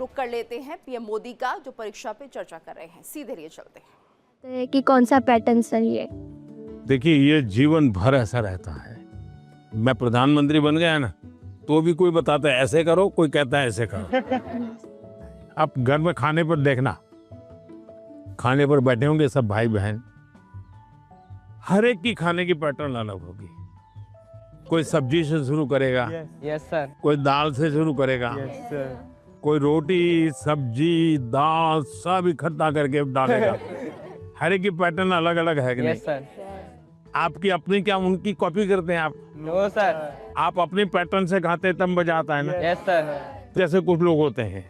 रुख कर लेते हैं पीएम मोदी का, जो परीक्षा पे चर्चा कर रहे हैं। सीधे लिए चलते हैं कि कौन सा पैटर्न सही है। देखिए, ये जीवन भर ऐसा रहता है। मैं प्रधानमंत्री बन गया ना, तो भी कोई बताता है ऐसे करो, कोई कहता है ऐसे करो। आप घर में खाने पर देखना, खाने पर बैठे होंगे सब भाई बहन, हर एक की खाने की पैटर्न अलग होगी। कोई सब्जी से शुरू करेगा, यस सर, कोई दाल से शुरू करेगा, यस सर, कोई रोटी सब्जी दाल सब इकट्ठा करके डालेगा। हर एक की पैटर्न अलग अलग है कि नहीं? यस सर, आपकी अपनी क्या उनकी कॉपी करते हैं आप? नो सर, आप अपने पैटर्न से खाते हैं तब मजा आता है ना। यस सर, जैसे कुछ लोग होते हैं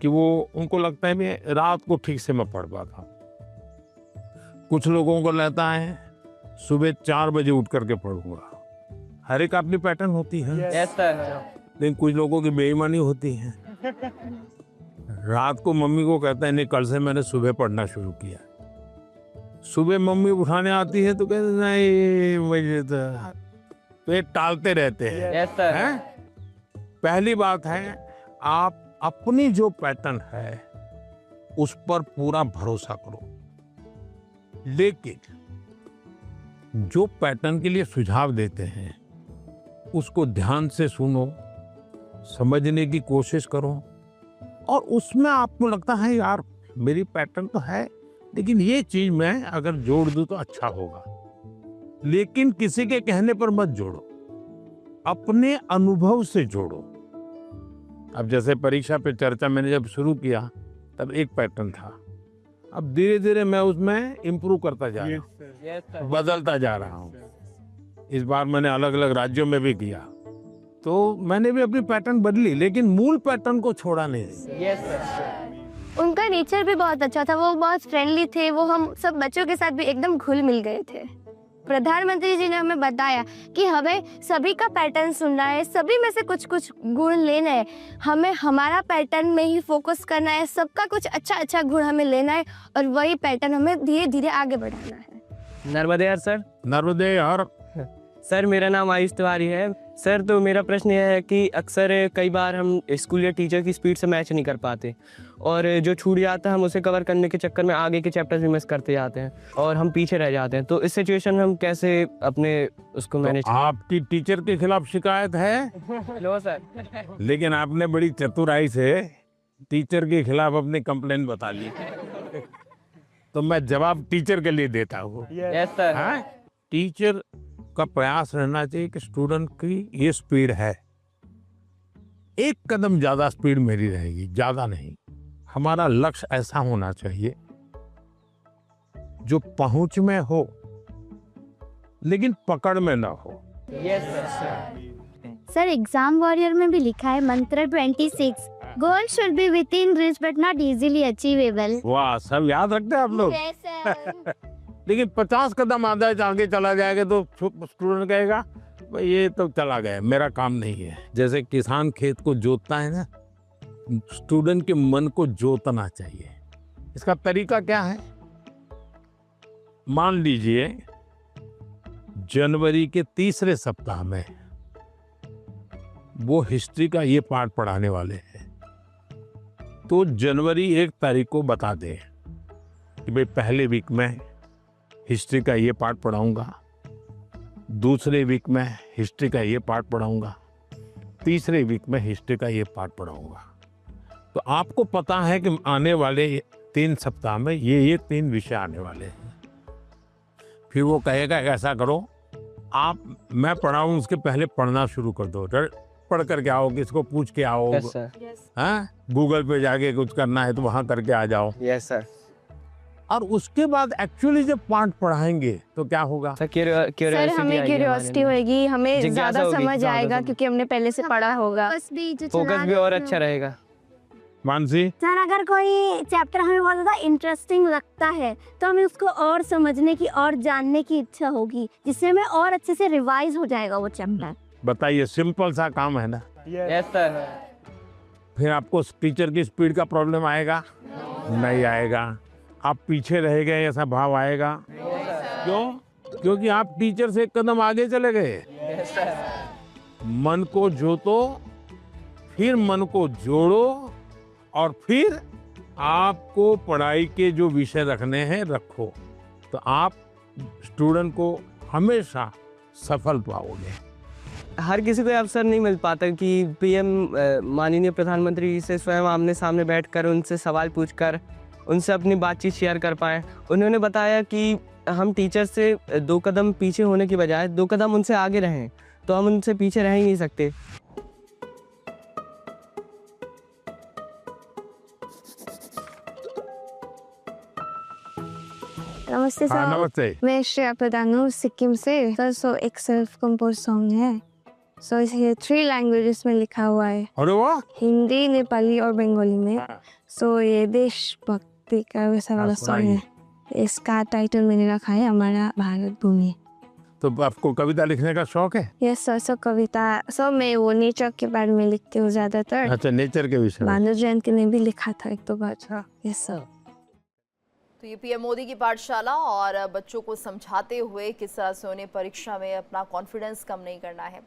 कि वो उनको लगता है मैं रात को ठीक से मैं पढ़ पाता। कुछ लोगों को लगता है सुबह 4 बजे उठ करके पढ़ूंगा। हर एक अपनी पैटर्न होती है। यस सर, लेकिन कुछ लोगों की बेईमानी होती है। रात को मम्मी को कहता है नहीं, कल से मैंने सुबह पढ़ना शुरू किया। सुबह मम्मी उठाने आती है तो कहते नहीं मुझे तो ये टालते रहते हैं। यस सर, हैं? पहली बात है, आप अपनी जो पैटर्न है उस पर पूरा भरोसा करो। लेकिन जो पैटर्न के लिए सुझाव देते हैं उसको ध्यान से सुनो, समझने की कोशिश करो, और उसमें आपको लगता है यार मेरी पैटर्न तो है, लेकिन ये चीज मैं अगर जोड़ दूं तो अच्छा होगा। लेकिन किसी के कहने पर मत जोड़ो, अपने अनुभव से जोड़ो। अब जैसे परीक्षा पे चर्चा मैंने जब शुरू किया तब एक पैटर्न था, अब धीरे धीरे मैं उसमें इम्प्रूव करता जा रहा हूँ, यस सर, बदलता जा रहा हूँ। इस बार मैंने अलग अलग राज्यों में भी किया, तो मैंने भी अपनी पैटर्न बदली, लेकिन मूल पैटर्न को छोड़ा नहीं। यस सर, उनका नेचर भी बहुत अच्छा था, वो बहुत फ्रेंडली थे, वो हम सब बच्चों के साथ भी एकदम घुल मिल गए थे। प्रधानमंत्री जी ने हमें बताया कि हमें सभी का पैटर्न सुनना है, सभी में से कुछ कुछ गुण लेना है, हमें हमारा पैटर्न में ही फोकस करना है, सबका कुछ अच्छा अच्छा गुण हमें लेना है और वही पैटर्न हमें धीरे धीरे आगे बढ़ाना है। नर्मदे हर सर। नर्मदे हर। सर मेरा नाम आयुष तिवारी है। सर तो मेरा प्रश्न यह है कि अक्सर कई बार हम स्कूल या टीचर की स्पीड से मैच नहीं कर पाते, और जो छूट जाता है हम उसे कवर करने के चक्कर में आगे के चैप्टर्स भी मिस करते जाते हैं और हम पीछे रह जाते हैं। तो इस सिचुएशन में हम कैसे अपने उसको मैनेज? आपकी टीचर के खिलाफ शिकायत है? No sir. लेकिन आपने बड़ी चतुराई से टीचर के खिलाफ अपनी कंप्लेन बता ली, तो मैं जवाब टीचर के लिए देता हूँ। Yes sir. हाँ? टीचर का प्रयास रहना चाहिए कि स्टूडेंट की ये स्पीड है, एक कदम ज्यादा स्पीड मेरी रहेगी, ज्यादा नहीं। हमारा लक्ष्य ऐसा होना चाहिए जो पहुंच में हो लेकिन पकड़ में ना हो। Yes sir. Sir exam warrior में भी लिखा है मंत्र 26, goal should be with in reach but not easily achievable. वाह, सब याद रखते हैं आप लोग। लेकिन 50 कदम आगे चला जाएगा तो स्टूडेंट कहेगा भाई ये तो चला गया, मेरा काम नहीं है। जैसे किसान खेत को जोतता है ना, स्टूडेंट के मन को जोतना चाहिए। इसका तरीका क्या है? मान लीजिए जनवरी के तीसरे सप्ताह में वो हिस्ट्री का ये पाठ पढ़ाने वाले हैं, तो जनवरी 1 तारीख को बता दें कि भाई पहले वीक में हिस्ट्री का ये पार्ट पढ़ाऊंगा, दूसरे वीक में हिस्ट्री का ये पार्ट पढ़ाऊंगा, तीसरे वीक में हिस्ट्री का ये पार्ट पढ़ाऊंगा। तो आपको पता है कि आने वाले 3 सप्ताह में ये 3 विषय आने वाले हैं। फिर वो कहेगा ऐसा करो, आप मैं पढ़ाऊं उसके पहले पढ़ना शुरू कर दो, पढ़ करके आओ, किसको पूछ के आओ। Yes sir. हाँ, गूगल पे जाके कुछ करना है तो वहां करके आ जाओ। Yes sir. और उसके बाद एक्चुअली जब पाठ पढ़ाएंगे तो क्या होगा सर सर, हमें क्यूरियोसिटी होएगी, हमें ज्यादा समझ आएगा क्योंकि हमने पहले से पढ़ा होगा, फोकस भी और अच्छा रहेगा। मानसी, सर अगर कोई चैप्टर हमें बहुत ज़्यादा इंटरेस्टिंग लगता है तो हमें उसको और समझने की और जानने की इच्छा होगी, जिससे हमें और अच्छे से रिवाइज हो जाएगा वो चैप्टर। बताइए, सिंपल सा काम है ना। Yes sir. फिर आपको टीचर की स्पीड का प्रॉब्लम आएगा? नहीं आएगा। आप पीछे रह गए ऐसा भाव आएगा? क्यों? क्योंकि आप टीचर से एक कदम आगे चले गए। Yes sir. मन को जोतो, फिर मन को जोड़ो, और फिर आपको पढ़ाई के जो विषय रखने हैं रखो, तो आप स्टूडेंट को हमेशा सफल पाओगे। हर किसी को ये अवसर नहीं मिल पाता कि पीएम माननीय प्रधानमंत्री जी से स्वयं आमने सामने बैठकर उनसे सवाल पूछकर उनसे अपनी बातचीत शेयर कर पाएँ। उन्होंने बताया कि हम टीचर से 2 कदम पीछे होने की बजाय 2 कदम उनसे आगे रहें, तो हम उनसे पीछे रह ही नहीं सकते। नमस्ते हाँ, सर, नमस्ते। मैं श्रेया प्रधान हूँ सिक्किम से। सर सो एक सेल्फ कंपोज सॉन्ग है, सो ये 3 लैंग्वेजेस में लिखा हुआ है, अरे वाह, हिंदी, नेपाली और बंगाली में। सो ये देशभक्ति का वैसा वाला सॉन्ग है। इसका टाइटल मैंने रखा है हमारा भारत भूमि। तो आपको कविता लिखने का शौक है? यस सर, सो कविता सो मैं वो नेचर के बारे में लिखती हूँ ज्यादातर। अच्छा, नेचर के विषय में। भानु जयंती ने भी लिखा था 1-2 बार। Yes sir. तो ये पीएम मोदी की पाठशाला और बच्चों को समझाते हुए किस तरह से उन्हें परीक्षा में अपना कॉन्फिडेंस कम नहीं करना है।